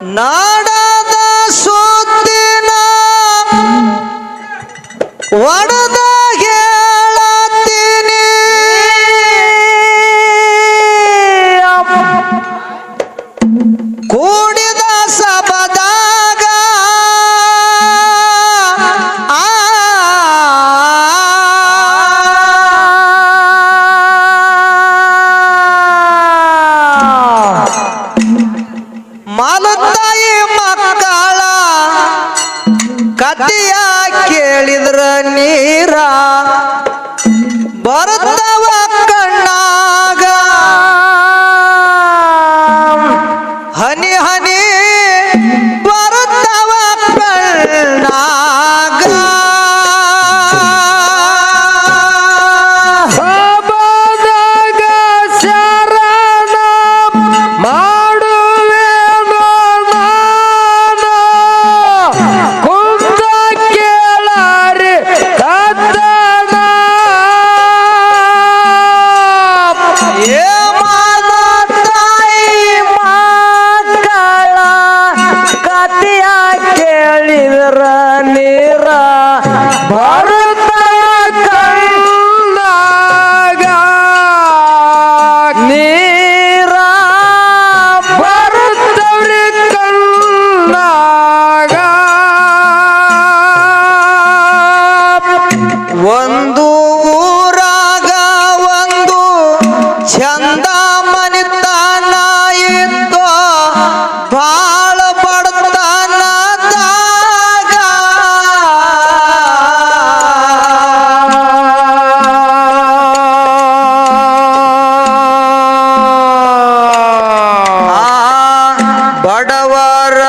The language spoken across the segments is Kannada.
ನಾಡದ ಸುದ್ದಿನ ಒಡದ ಹೇಳತ್ತೀನಿ ಕೂಡಿದ ಸಬದಾಗ ಮಾಲತಾಯಿ ಮಕ್ಕಳ ಕಥೆಯ ಕೇಳಿದ್ರ ನೀರ ಬರುತ್ತವ ಕಣ್ಣಾಗ ಹನಿ ಹನಿ ಬರುತ್ತವ ಕಣ್ಣಾಗ ಸಬದಾಗ ಶರಣ ಮಾಡುವೆನು ನಾನು ಕುಂತ ಕೇಳರಿ ಕದ್ದನ ಏ ಮಾಲತಾಯಿ ಮಕ್ಕಳ ಕಥೆಯ ಕೇಳಿದ್ರ ನೀರ ಬರುತ್ತವ ಕಣ್ಣಾಗ ನೀರ ಬರುತ್ತವ್ರಿ ಕಣ್ಣಾಗ ಒಂದು ಊರಾಗ ಒಂದು ಚಂದ ಮನಿತನ ಇತ್ತು ಬಾಳ ಬಡತನದಾಗ ಬಡವರ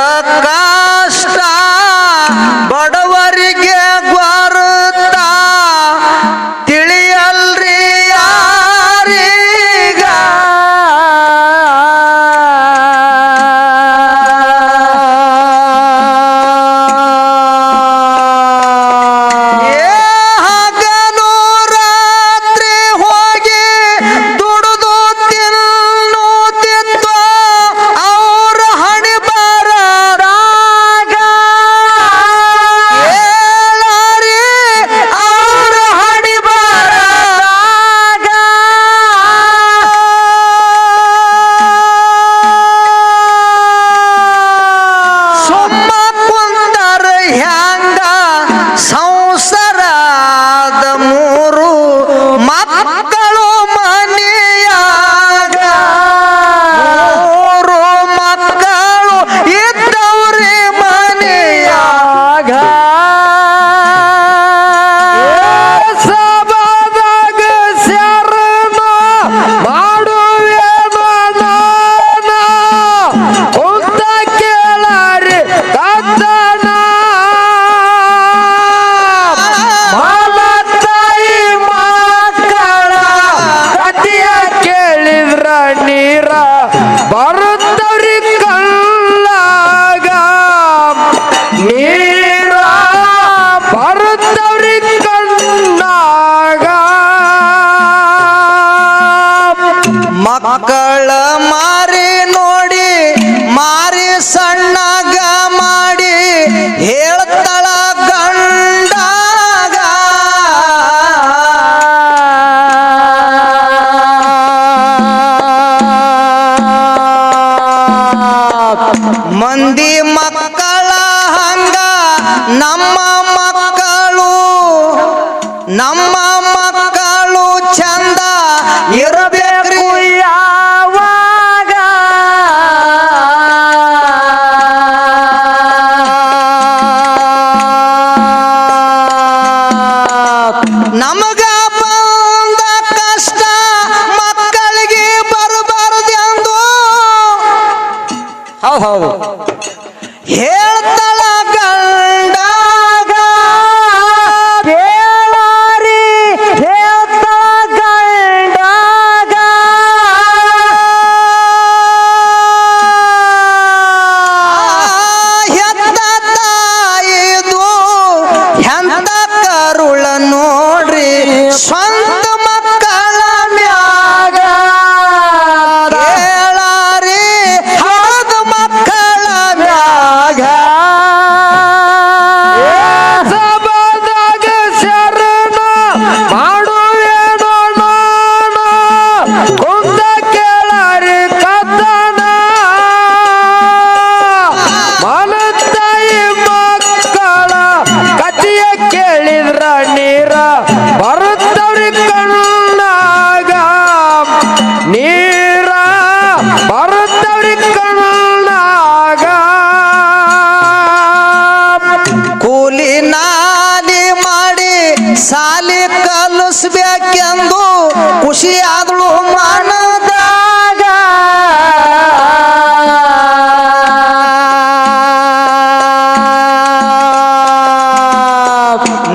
ಕಷ್ಟ ಬಡವರಿಗೆ ಗೊರುತ್ತ ತಿಳಿಯಲ್ರಿ ಯಾರೀಗ ಏ ಹಗಲು ರಾತ್ರಿ ಹೋಗಿ ದುಡಿದು ತಿನ್ನುತ್ತಿತ್ತು ಅವ್ರ ಹಣಿ ಬರದಾಗ ಹೇಳರಿ ಅವ್ರ ಹಣಿ ಬರದಾಗ ಸುಮ್ಮ ಕುಂದರ ಹ್ಯಾಂಗ ಸಂಸಾರದ ಮೂರು ಮಕ್ಕಳು ಮನೆಯಾಗ ಮೂರು ಮಕ್ಕಳು ಇದ್ದವ್ರಿ ಮನೆಯಾಗ ಸಬದಾಗ ಶರಣ ಮಾಡುವೆನು ನಾನು ಕುಂತ ಕೇಳರಿ ಕದ್ದನ ಮಾಲತಾಯಿ ಮಕ್ಕಳ ಕಥೆಯ ಕೇಳಿದ್ರ ನೀರ ಬರುತ್ತವ್ರಿ ಕಳ್ಳಾಗ ನೀರ ಬರುತ್ತವ್ರಿ ಕಣ್ಣಾಗ ಮಕ್ಕಳ ಮಾರಿ ನೋಡಿ ಮಾರಿ ಸಣ್ಣಗ ಮಾಡಿ ಹೇಳ್ತಳ ಗಂಡಾಗ ಮಂದಿ ಮಕ್ಕಳ ಹಂಗ ನಮ್ಮ ಮಕ್ಕಳು ನಮ್ಮ ಮಕ್ಕಳು ಚಂದ ಇರಬೇಕು ಯಾವಾಗ ನಮಗ ಬಂದ ಕಷ್ಟ ಮಕ್ಕಳಿಗೆ ಬರಬಾರದೆಂದು ಹೌದು ಹೇಳ್ತಳ ಗಂಡಾಗ ಕೇಳರಿ ಹೇಳ್ತಳ ಗಂಡಾಗ ಹೆತ್ತ ತಾಯಿದು ಎಂತ ಕರುಳ ನೋಡ್ರಿ ಸ್ವಂತ ಮಕ್ಕಳ ಮ್ಯಾಗ ಕೇಳರಿ ಹೌದು ಮಕ್ಕಳ ಮ್ಯಾಗ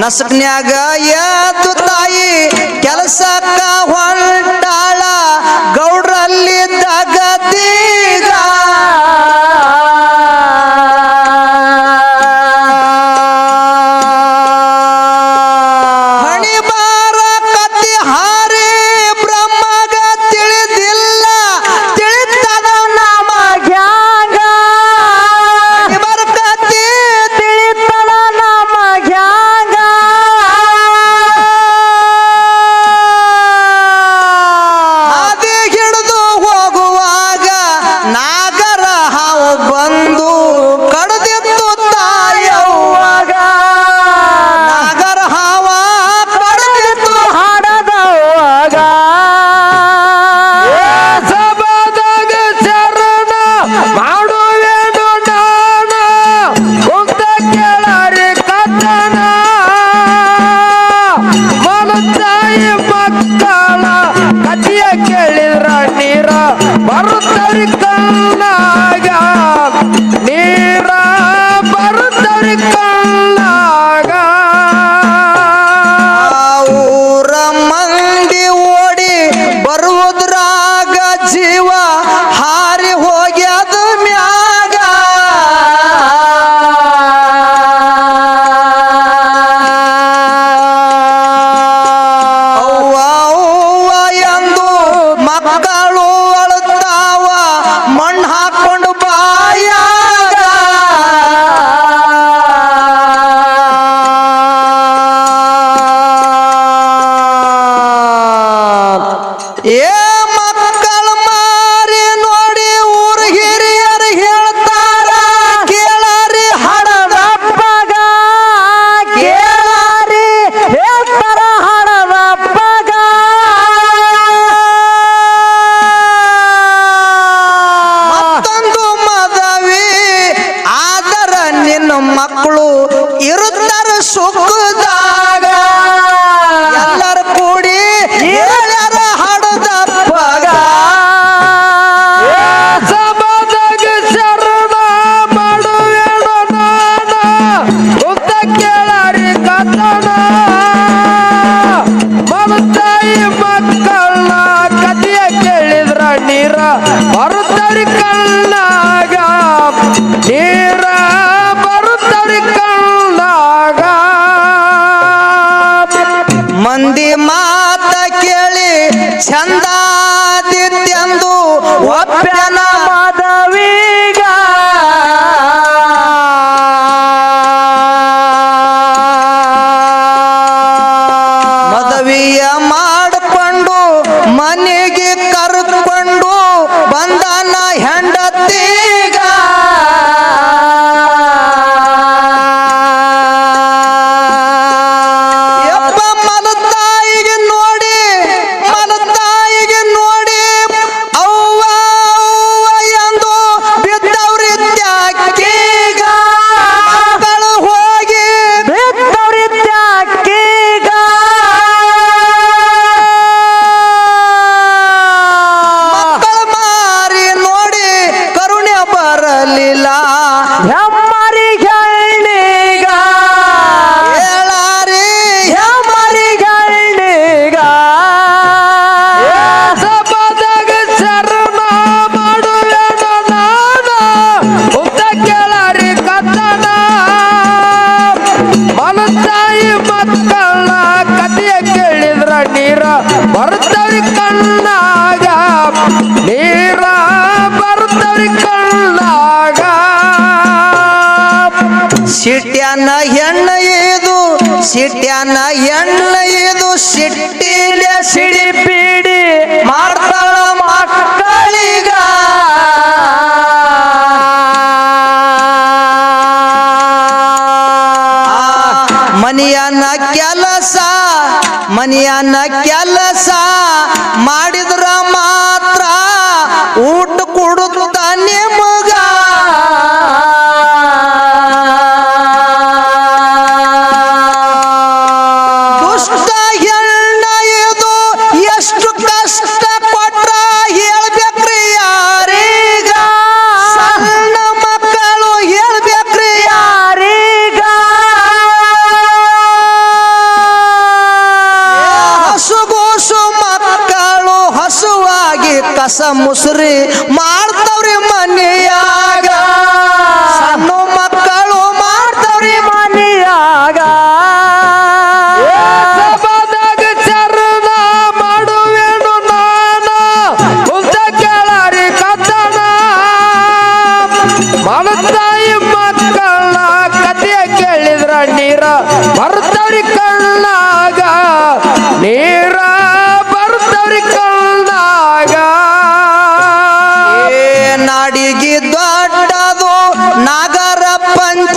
ನಸಕ್ನ್ಯಾಗ ಎದ್ದು ತಾಯಿ ಕೆಲಸಕ್ಕ ಹೊಂಟಾಳ ಗೌಡ್ರಲ್ಲಿ ದಗದೀಗ ಹಣಿ ಬಾರ ಕತ್ತಿ ಹಾರಿ ಬ್ರಹ್ಮಗ ತಿಳಿದಿಲ್ಲ ತಿಳಿತದ ನಮಗ್ಯಾಂಗ ಹಣಿ ಬಾರ ಕತ್ತಿ ತಿಳಿತದ ನಮಗ್ಯಾಂಗ ಹಾದಿ ಹಿಡಿದು ಹೋಗುವಾಗ ನಾಗರ ಹಾವು ಬಂದು ಕಡ್ದಿತ್ತು ತಾಯವ್ವಾಗ ನಾಗರ ಹಾವ ಕಡ್ದಿತ್ತು ಹಾಡದವಾಗ ಸಭಾದಾಗ ಶರಣ ಮಾಡುವೆನು ನಾನ ಕುಂತ ಕೇಳರಿ ಕಥನ ಮನತಾಯಿ ಮಕ್ಕಳ ಕಥೆಯ ಕೇಳಿದ್ರ ನೀರ ಬರುತ್ತರಿ ಕಣ್ಣಾಗ ನೀರ ಬರುತ್ತರಿ ಕಣ್ಣಾಗ ಊರ ಮಂದಿ ಓಡಿ ಬರುವುದ್ರಾಗ ಜೀವ ಹಾರಿ ಹೋಗ್ಯದ ಮ್ಯಾಗ ಅವ್ವ ಅವ್ವ ಎಂದು ಮಕ್ಕಳು ಅಳುತ್ತಾವ ಮಣ್ಣು ಹಾಕೊಂಡು ಬಾಯಾಗ ಏ ಮಕ್ಕಳ ಮಾರಿ ನೋಡಿ ಊರ ಹಿರಿಯರು ಹೇಳ್ತಾರ ಕೇಳಾರಿ ಹಡದಪ್ಪಗ ಕೇಳಾರಿ ಹೇಳ್ತಾರ ಹಡದಪ್ಪಗ ಮತ್ತೊಂದು ಮದವಿ ಆದರ ನಿನ್ನ ಮಕ್ಕಳು ಇರುತ್ತಾರ ಸುಖದಾಗ ಎಲ್ಲರ ಕೂಡಿ ಹೇಳ್ಯಾರ ಹಡದಪ್ಪಗ ಸಭಾದಾಗ ಶರಣ ಮಾಡುವೆನು ನಾನ ಕುಂತ ಕೇಳರಿ ಕಥನ ಮಮತಾಯಿ ಮಕ್ಕಳ ಕಥೆಯ ಕೇಳಿದ್ರ ನೀರ ಬರುತ್ತರಿ ಕಣ್ಣಾಗ ನೀರ ಬರುತ್ತರಿ ಕಣ್ಣಾಗ ಮಂದಿ ಮಾತ ಕೇಳಿ ಚಂದಾದಿತ್ಯಂದು ಒಪ್ಪನ ಮದವೀಗ ಮದವಿಯ ಮಾಡಿಕೊಂಡು ಮನೆಗೆ ಕರ್ಕೊಂಡು ಬಂದನ ಹೆಂಡತೀಗ ಯಪ್ಪ ಮಲತಾಯಿಗೆ ನೋಡಿ ಅವ್ವ ಅವ್ವ ಎಂದು ಬಿದ್ದವ್ರಿದ್ಯಾಕೀಗ ಮಕ್ಕಳು ಹೋಗಿ ಬಿದ್ದವ್ರಿದ್ಯಾಕೀಗ ಮಕ್ಕಳ ಮಾರಿ ನೋಡಿ ಕರುಣೆ ಬರಲಿಲ್ಲ ಹೆಮ್ಮರಿಗಳ್ಳಿಗ ಹೇಳಾರಿ ಹೆಮ್ಮರಿಗಳ್ಳಿಗ ಸಭಾದಾಗ ಶರಣ ಮಾಡುವೆನು ನಾನ ಕುಂತ ಕೇಳರಿ ಕಥನ ಮನತಾಯಿ ಮಕ್ಕಳ ಕಥೆಯ ಕೇಳಿದ್ರ ನೀರ ಬರುತ್ತರಿ ಕಣ್ಣಾಗ ನೀರ ಬರುತ್ತರಿ ಕಣ್ಣಾಗ ಸಿಟ್ಯಾನ ಹೆಣ್ಣ ಇದು ಸಿಟ್ಯಾನ ಹೆಣ್ಣ ಇದು ಸಿಟ್ಟಿಲೆ ಸಿಡಿ ಪೀಡಿ ಮಾಡ್ತಾಳ ಮಕ್ಕಳಿಗ ಮನಿಯನ್ನ ಕೆಲಸ ಮಾಡಿದ್ರ ಮಾತ್ರ ಊಟ ಕೊಡುತ್ತ ನಿಮಗ ದುಷ್ಟ ಹೆಣ್ಣ ಇದು ಎಷ್ಟು ಕಷ್ಟ ಕೊಟ್ರ ಹೇಳ್ಬೇಕ್ರಿ ಯಾರೀಗ ಸಣ್ಣ ಮಕ್ಕಳು ಹೇಳ್ಬೇಕ್ರಿ ಯಾರೀಗ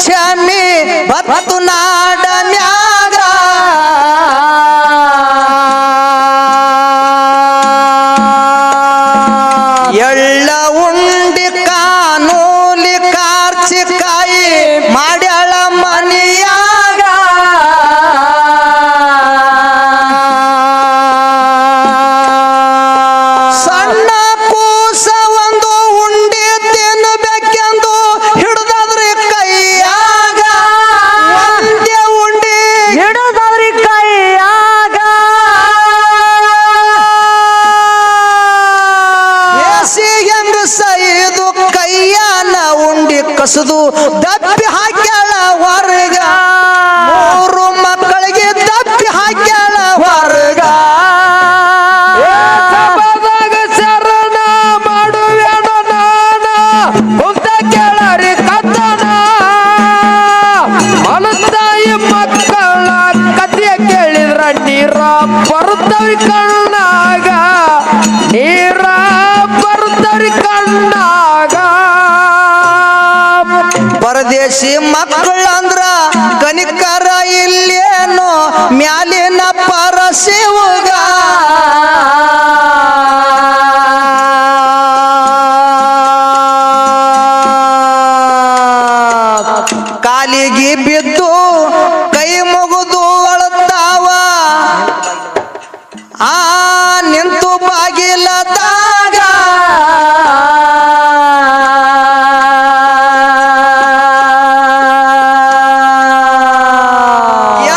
ಪಂಚಮಿ ಬತ್ತು ನಾಡ ಮ್ಯಾಗ ಎಳ್ಳ ಉಂಡಿ ಕಾನೂಲಿ ಕಾರ್ಚಿಕಾಯಿ ಮಾಡ್ಯಾಳ ಮನಿಯಾಗ ಸಣ್ಣ ಕೂಸ ಒಂದು ಉಂಡಿ ತಿನ್ನಬೇಕೆಂದು ಹಿಡಿದಾದ್ರಿ ಕೈಯಾಗ ಒಂದೇ ಉಂಡಿ ಹಿಡಿದವ್ರಿ ಕೈಯಾಗ ಏಸಿ ಹೆಂಗ ಸೈದು ಕೈಯಾನ ಉಂಡಿ ಕಸದು ದಪ್ಪಿ ಹಾಕ್ಯಾಳ ಹೊರಗ ಮೂರು ಮಕ್ಕಳಿಗೆ ದಪ್ಪಿ ಹಾಕ್ಯಾಳ ಹೊರಗ ಸಭಾದಾಗ ಶರಣ ಮಾಡುವೆನು ನಾನ ಕುಂತ ಕೇಳರಿ ಕತ್ತನ ಮಲತಾಯಿ ಮಕ್ಕಳ ಕಥೆಯ ಕೇಳಿದ್ರ ನೀರ ಬರುತ್ತವ್ರಿ ಕಣ್ಣಾಗ ನೀರ ಬರುತ್ತವ್ರಿ ಕಣ್ಣಾಗ ಪರದೇಶಿ ಮಕ್ಕಳಂದ್ರ ಕನಿಕರ ಇಲ್ಲೇನೋ ಮ್ಯಾಲಿನ ಪರಶಿವಗ ಕಾಲಿಗೆ ಬಿದ್ದು ಕೈ ಮುಗಿದು ಅಳತಾವ ಆ ನಿಂತು ಬಾಗಿಲದಾಗ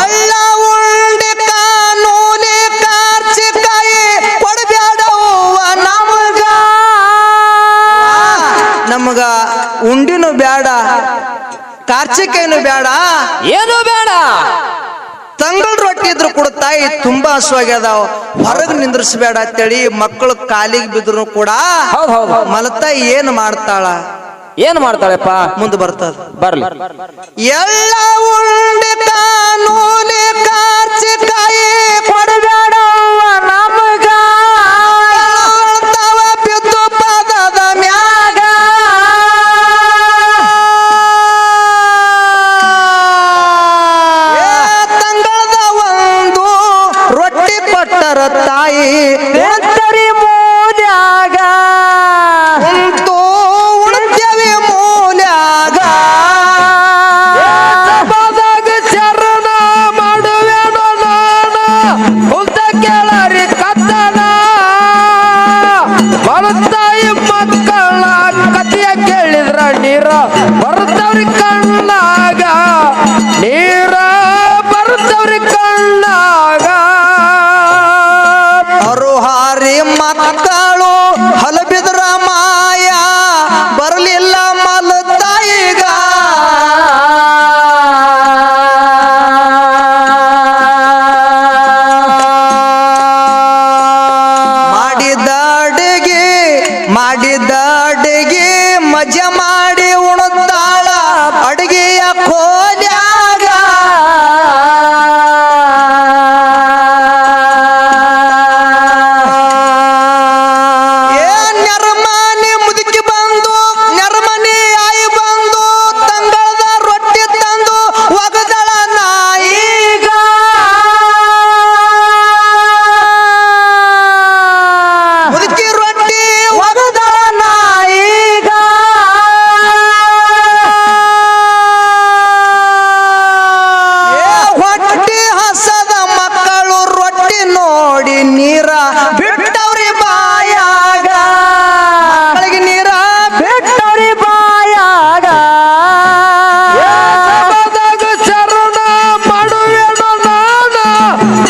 ಎಳ್ಳ ಉಂಡಿ ಕಾನೂಲಿ ಕಾರ್ಚಿಕಾಯಿ ಕೊಡಬೇಡವ್ವ ನಮಗ ಉಂಡಿನೂ ಬೇಡ ಕಾರ್ಚಿಕಾಯಿನೂ ಬೇಡ ಏನು ಬೇಡ ತಂಗಳ ರೊಟ್ಟಿ ಇದ್ರು ಕೂಡ ತಾಯಿ ತುಂಬಾ ಹಸುವಾಗ್ಯದಾವ ಹೊರಗ್ ನಿಂದ್ರಿಸ್ಬೇಡ ಅಂತೇಳಿ ಮಕ್ಕಳು ಕಾಲಿಗೆ ಬಿದ್ರು ಕೂಡ ಹೌದ್ ಹೌದು ಮಲತಾಯಿ ಏನ್ ಮಾಡ್ತಾಳ ಏನ್ ಮಾಡ್ತಾಳೆಪ್ಪ ಮುಂದೆ ಬರ್ತದ ಬರ್ಲಿ ಎಳ್ಳ ಉಂಡಿ ಕಾನೂಲಿ ಕಾರ್ಚಿಕಾಯಿ ಕೊಡಬೇಡವ್ವ ನಮಗ ಅಳ್ತಾವ ಬಿದ್ದು ಪಾದದ ಮ್ಯಾಗ ಏ ತಂಗಳದ ಒಂದು ರೊಟ್ಟಿ ಕೊಟ್ಟರ ತಾಯಿ ಬೆತ್ತರಿ ಮೂಲ್ಯಾಗ ಕುಂತು ಉಣ್ತೇವಿ ಮೂಲ್ಯಾಗ ಸಭಾದಾಗ ಶರಣ ಮಾಡುವೆನು ನಾನ ಕುಂತ ಕೇಳರಿ ಕತ್ತನ ಮಲತಾಯಿ ಮಕ್ಕಳ ಕಥೆಯ ಕೇಳಿದ್ರ ನೀರ ಬರುತ್ತವ್ರಿ ಕಣ್ಣಾಗ ನೀರ ಬರುತ್ತವ್ರಿ ಕಣ್ಣಾಗ ಅರುಹಾರಿ ಮಕ್ಕಳು ಹಲಬಿದ್ರ ಮಾಯ ಬರಲಿಲ್ಲ ಮಲತಾಯಿಗ ಮಾಡಿದ ಅಡಿಗೆ ಮಜಾ ಮಾಡಿ ಉಣತಾಳ ಅಡಿಗೆಯ ಕೋಲ್ಯಾಗ ಏ ನೆರಮನಿ ಮುದುಕಿ ಬಂದು ನೆರಮನಿ ಆಯಿ ಬಂದು ತಂಗಳದ ರೊಟ್ಟಿ ತಂದು ಒಗದಳ ನಾಯಿಗ ಮುದುಕಿ ರೊಟ್ಟಿ ಒಗದಳ ನಾಯಿಗ ಏ ಹೊಟ್ಟಿ ಹಸದ ಮಕ್ಕಳು ರೊಟ್ಟಿ ನೋಡಿ ನೀರ ಬಿಟ್ಟವ್ರಿ ಬಾಯಾಗ ಮಕ್ಕಳಿಗೆ ನೀರ ಬೆತ್ತರಿ ಬಾಯಾಗ ಸಭಾದಾಗ ಶರಣ ಮಾಡುವೆನು ನಾನ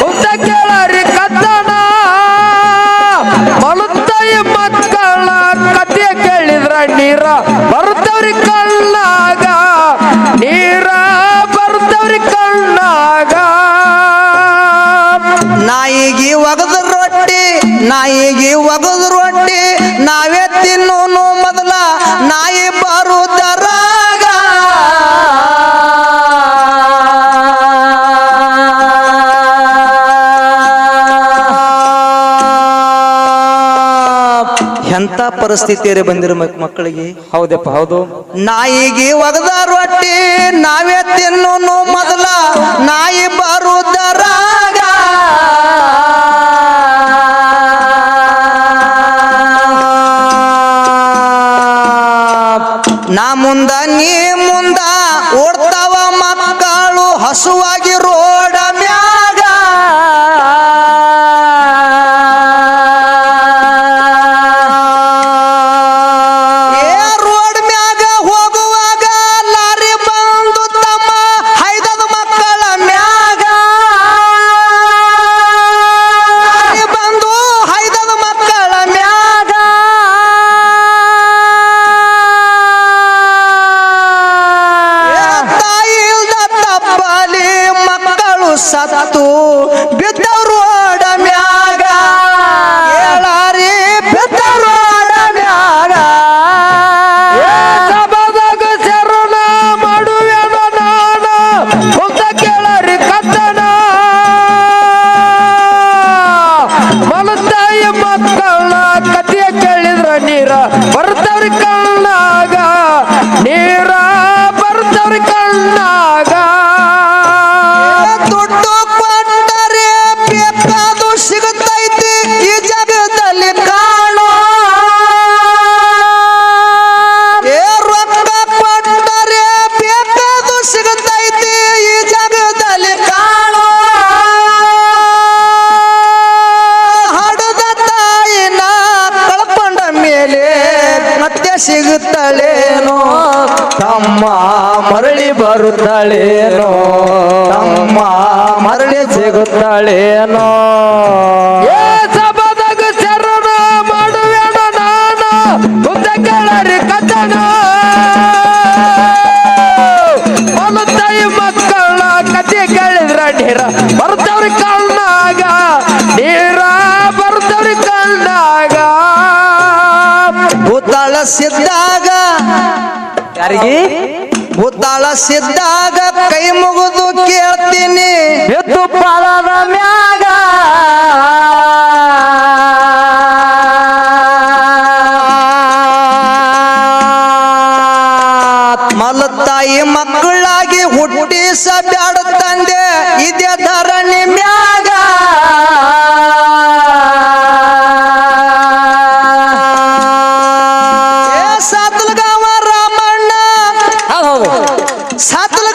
ಕುಂತ ಕೇಳರಿ ಕತ್ತನ ಮಲತಾಯಿ ಮಕ್ಕಳ ಕಥೆಯ ಕೇಳಿದ್ರ ನೀರ ಬರುತ್ತವ್ರಿ ಕಣ್ಣಾಗ ನೀರ ಬರುತ್ತವ್ರಿ ಕಣ್ಣಾಗ ನಾಯಿಗೆ ಒಗದ ರೊಟ್ಟಿ ನಾವೇ ತಿನ್ನೋನು ಮೊದಲ ನಾಯಿ ಬರುದರಾಗ ಎಂತ ಪರಿಸ್ಥಿತಿಯರೇ ಬಂದಿರೋ ಮಕ್ಕಳಿಗೆ ಹೌದಪ್ಪ ಹೌದು ನಾಯಿಗೆ ಒಗದ ರೊಟ್ಟಿ ನಾವೇ ತಿನ್ನು ಮೊದಲ ನಾಯಿ ಬರುದರಾಗ ನಾ ಮುಂದ ನೀ ಮುಂದ ಓಡ್ತಾವ ಮಕ್ಕಳು ಹಸುವಾಗಿ ರೋಡ ಮ್ಯಾಗ ರೋಡ್ ಮ್ಯಾಗ ಹೋಗುವಾಗ ಲಾರಿ ಬಂದು ತಮ್ಮ ಹೈದದ ಮಕ್ಕಳ ಮ್ಯಾಗ ಲಾರಿ ಬಂದು ಹೈದದ ಮಕ್ಕಳ ಮ್ಯಾಗ ತಾಯಿ ಇಲ್ದ ತಪ್ಪಲಿ ಮಕ್ಕಳು ಸತ್ತು ಬಿದ್ದವರು ಓಡ ಮ್ಯಾಗ ಹೇಳಾರಿ ಬಿದ್ದವರು ಮ್ಯಾಗ ಸಭಾದಾಗ ಶರಣ ಮಾಡುವೆನ ನಾನ ಮುಂದ ಕೇಳರಿ ಕತ್ತನ ಮಲತಾಯಿ ಮಕ್ಕಳ ಕಥೆಯ ಕೇಳಿದ್ರ ನೀರ ಬರ್ತವ್ರಿ ಕಣ್ಣಾಗ ನೀರ ಬರ್ತವ್ರಿ ಕಣ್ಣಾಗ ದುಡ್ಡು ಕೊಟ್ಟರೆ ಬೇಕಾದು ಸಿಗುತ್ತೈತಿ ಈ ಜಗದಲ್ಲಿ ಕಾಣೋ ರೊಕ್ಕ ಕೊಟ್ಟರೆ ಬೇಕಾದು ಸಿಗುತ್ತೈತಿ ಈ ಜಗದಲ್ಲಿ ಕಾಣೋ ಹಡದ ತಾಯಿನ ಕಳ್ಕೊಂಡ ಮೇಲೆ ಮತ್ತೆ ಸಿಗುತ್ತಳೇನೋ ತಮ್ಮ ಮರಳಿ ಬರುತ್ತಾಳೇನೋ ತಮ್ಮ ಮರಳಿ ಸಿಗುತ್ತಾಳೇನೋ ಏ ಸಭಾದಾಗ ಶರಣ ಮಾಡುವೆನ ನಾನ ಮುಂದ ಕೇಳರಿ ಕಥನ ಮಲತಾಯಿ ಮಕ್ಕಳ ಕಥೆ ಕೇಳಿದ್ರ ನೀರ ಬರ್ತವ್ರಿ ಕಣ್ಣಾಗ ನೀರ ಬರ್ತವ್ರಿ ಕಣ್ಣಾಗ ಭೂತಾಳ ಸಿದ್ದಾಗ ಯಾರಿಗೆ ಭೂತಾಳ ಸಿದ್ದಾಗ ಕೈ ಮುಗಿದು ಕೇಳ್ತೀನಿ ಎದ್ದು ಪಾದದ ಮ್ಯಾಗ ಮಲತಾಯಿ ಮಕ್ಕಳಾಗಿ ಹುಟ್ಟಿಸ ಬ್ಯಾಡ ತಂದೆ ಇದೇ ಧರಣಿ ಮ್ಯಾಗ ಸಾತ್ಲಗಾವ ರಾಮಣ್ಣ ಹೌದು ಸಾತ್ಲ